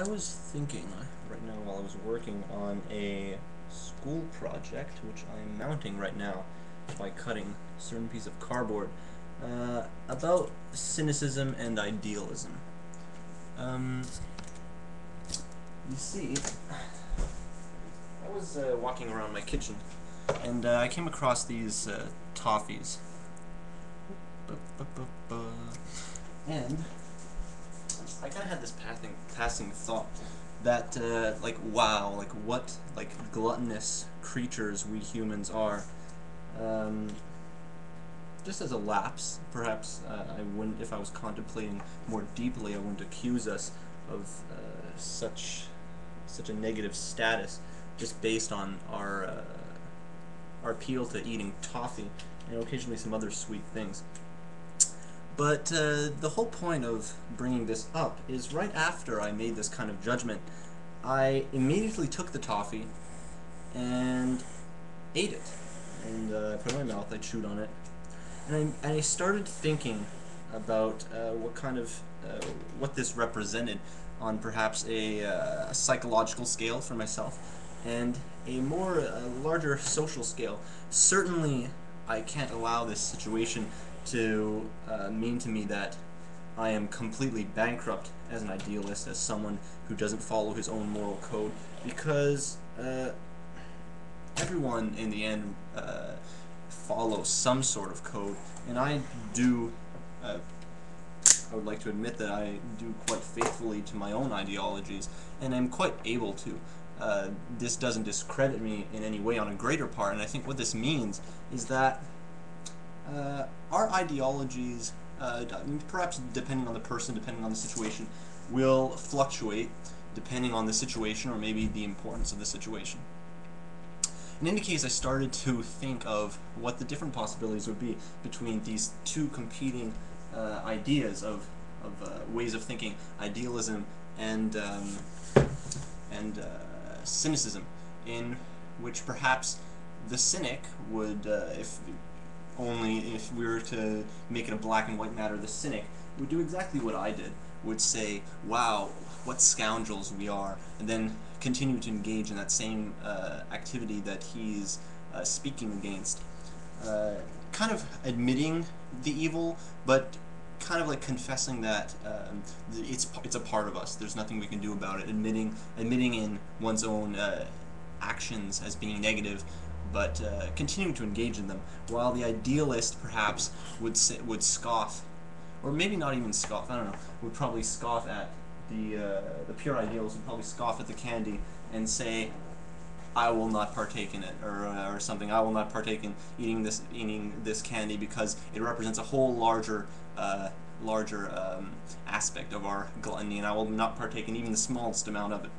I was thinking right now while I was working on a school project, which I am mounting right now by cutting a certain piece of cardboard, about cynicism and idealism. Um, you see, I was walking around my kitchen, and I came across these toffees. And I kind of had this passing thought that, like, wow, like, what, like, gluttonous creatures we humans are. Um, just as a lapse, perhaps I wouldn't, if I was contemplating more deeply, I wouldn't accuse us of such a negative status just based on our appeal to eating toffee and occasionally some other sweet things. But the whole point of bringing this up is right after I made this kind of judgment, I immediately took the toffee and ate it. And I put it in my mouth, I chewed on it, and I started thinking about what this represented on perhaps a psychological scale for myself and a more larger social scale. Certainly, I can't allow this situation to mean to me that I am completely bankrupt as an idealist, as someone who doesn't follow his own moral code, because everyone in the end follows some sort of code, and I do. I would like to admit that I do quite faithfully to my own ideologies, and I'm quite able to. This doesn't discredit me in any way on a greater part, and I think what this means is that our ideologies, perhaps depending on the person, depending on the situation, will fluctuate depending on the situation or maybe the importance of the situation. In any case, I started to think of what the different possibilities would be between these two competing ideas of ways of thinking, idealism and cynicism, in which perhaps the cynic would, if we were to make it a black and white matter, the cynic would do exactly what I did, would say, wow, what scoundrels we are, and then continue to engage in that same activity that he's speaking against. Kind of admitting the evil, but kind of like confessing that it's a part of us. There's nothing we can do about it. Admitting in one's own actions as being negative, but continuing to engage in them. While the idealist perhaps would scoff, or maybe not even scoff. I don't know. Would probably scoff at the pure idealist. Would probably scoff at the candy and say, I will not partake in it, or something. I will not partake in eating this candy because it represents a whole larger aspect of our gluttony, and I will not partake in even the smallest amount of it.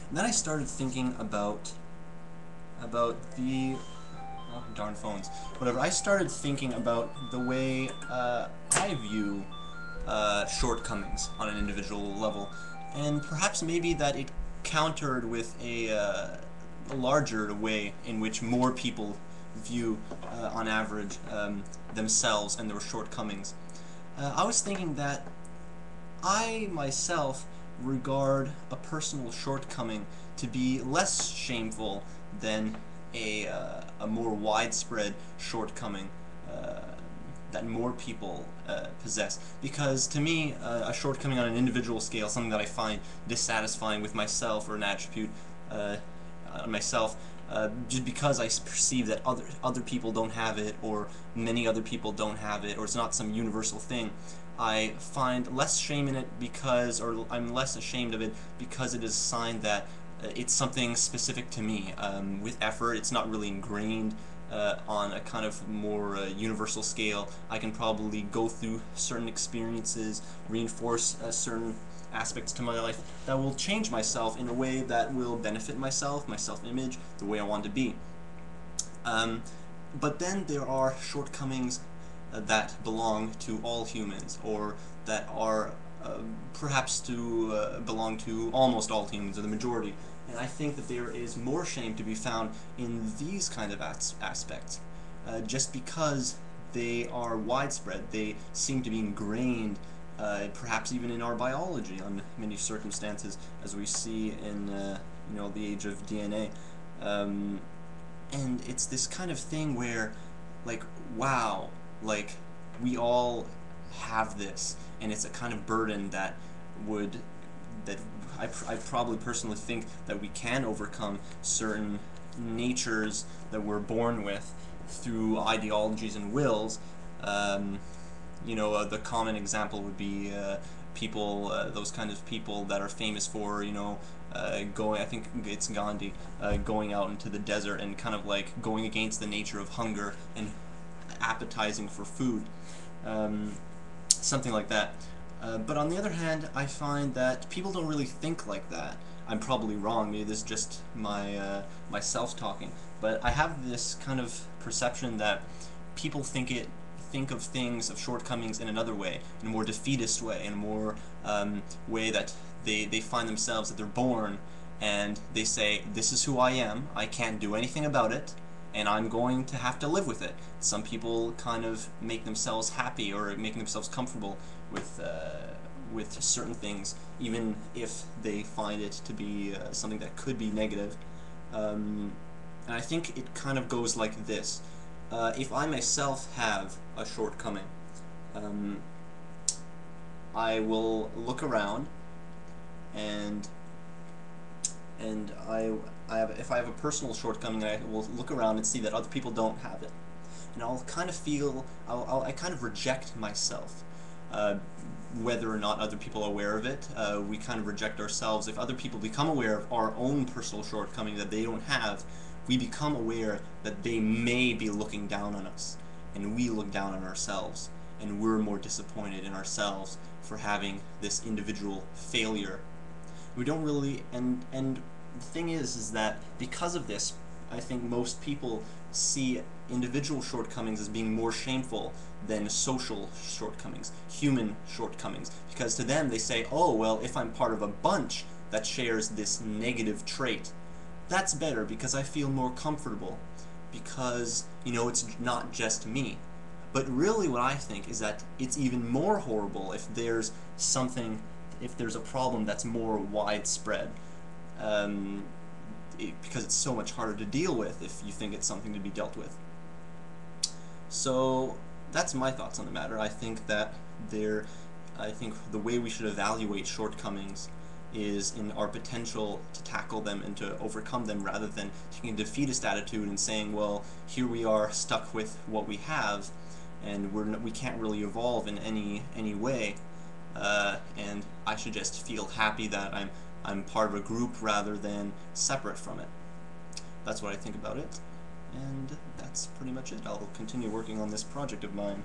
And then I started thinking about the darn phones. Whatever. I started thinking about the way I view shortcomings on an individual level, and perhaps maybe that it countered with a larger way in which more people view, on average, themselves and their shortcomings. I was thinking that I myself regard a personal shortcoming to be less shameful than a more widespread shortcoming that more people possess. Because to me, a shortcoming on an individual scale, something that I find dissatisfying with myself, or an attribute on myself, just because I perceive that other people don't have it, or many other people don't have it, or it's not some universal thing, I find less shame in it or I'm less ashamed of it because it is a sign that it's something specific to me. With effort, it's not really ingrained on a kind of more universal scale. I can probably go through certain experiences, reinforce certain aspects to my life that will change myself in a way that will benefit myself, my self-image, the way I want to be. But then there are shortcomings that belong to all humans, or that are perhaps to belong to almost all humans, or the majority. And I think that there is more shame to be found in these kind of aspects, just because they are widespread. They seem to be ingrained perhaps even in our biology, on many circumstances, as we see in the age of DNA. Um, and it's this kind of thing where, like, wow, like, we all have this, and it's a kind of burden would that I probably personally think that we can overcome certain natures that we're born with through ideologies and wills. um, the common example would be people, those kind of people that are famous for, going, I think it's Gandhi, going out into the desert and kind of like going against the nature of hunger and appetizing for food, something like that. But on the other hand, I find that people don't really think like that. I'm probably wrong. Maybe this is just myself talking, but I have this kind of perception that people think of things, of shortcomings, in another way, in a more defeatist way, in a more way that they find themselves, that they're born and they say, this is who I am, I can't do anything about it, and I'm going to have to live with it. Some people kind of make themselves happy or making themselves comfortable with certain things, even if they find it to be something that could be negative. And I think it kind of goes like this. If I myself have a shortcoming, I will look around and if I have a personal shortcoming, I will look around and see that other people don't have it, and I'll kind of feel I kind of reject myself, whether or not other people are aware of it. We kind of reject ourselves. If other people become aware of our own personal shortcoming that they don't have, we become aware that they may be looking down on us, and we look down on ourselves, and we're more disappointed in ourselves for having this individual failure. We don't really, and the thing is that because of this, I think most people see individual shortcomings as being more shameful than social shortcomings, human shortcomings, because to them they say, oh, well, if I'm part of a bunch that shares this negative trait, that's better because I feel more comfortable, because, it's not just me. But really what I think is that it's even more horrible if there's a problem that's more widespread, because it's so much harder to deal with if you think it's something to be dealt with. So that's my thoughts on the matter. I think the way we should evaluate shortcomings is in our potential to tackle them and to overcome them, rather than taking a defeatist attitude and saying, well, here we are stuck with what we have, and we can't really evolve in any way, and I should just feel happy that I'm part of a group rather than separate from it. That's what I think about it, and that's pretty much it. I'll continue working on this project of mine.